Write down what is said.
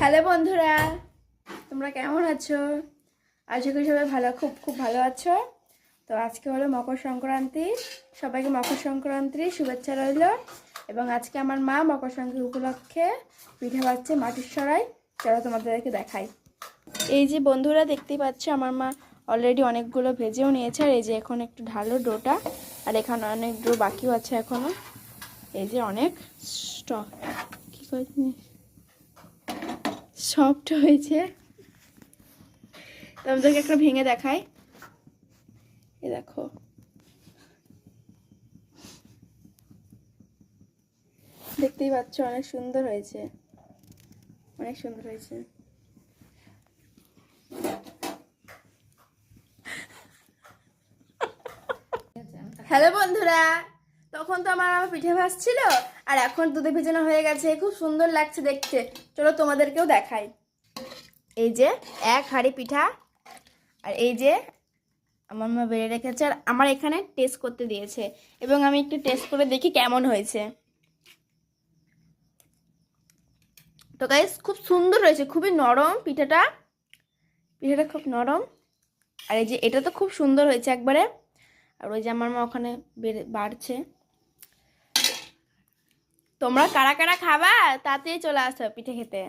Hello বন্ধুরা, তোমরা কেমন আছো? আশা করি সবাই ভালো, খুব খুব ভালো আছো। তো আজকে হলো মকর সংক্রান্তি। সবাইকে মকর সংক্রান্তির শুভেচ্ছা রইল। এবং আজকে আমার মা মকর সংক্রান্তি উপলক্ষে পিঠে বানাচ্ছে মাটির সরাই। চলো তোমাদেরকে দেখাই। এই যে বন্ধুরা দেখতেই পাচ্ছ, আমার মা অলরেডি অনেকগুলো ভেজেও নিয়েছে। আর এই যে এখন একটু ঢালো ডোটা, আর এখানে অনেক ডো বাকিও আছে এখনো। এই যে অনেক কি করে সফট হয়েছে। তোমাদেরকে একটা ভেঙে দেখাই। এই দেখো, দেখতেই পাচ্ছ অনেক সুন্দর হয়েছে, অনেক সুন্দর হয়েছে। হ্যালো বন্ধুরা, তখন তো আমার পিঠে ভাজছিল, আর এখন দুধে ভেজানো হয়ে গেছে, খুব সুন্দর লাগছে দেখতে। চলো তোমাদেরকেও দেখাই। এই যে এক হাঁড়ি পিঠা, আর এই যে আমার মা বেড়ে রেখেছে, আর আমার এখানে টেস্ট করতে দিয়েছে, এবং আমি একটু টেস্ট করে দেখি কেমন হয়েছে। তো গাইস, খুব সুন্দর হয়েছে, খুবই নরম পিঠাটা, পিঠাটা খুব নরম। আর এই যে এটা তো খুব সুন্দর হয়েছে একবারে। আর ওই যে আমার মা ওখানে বাড়ছে। তোমরা কারা কারা খাবা, তাতেই চলে আসো পিঠে খেতে।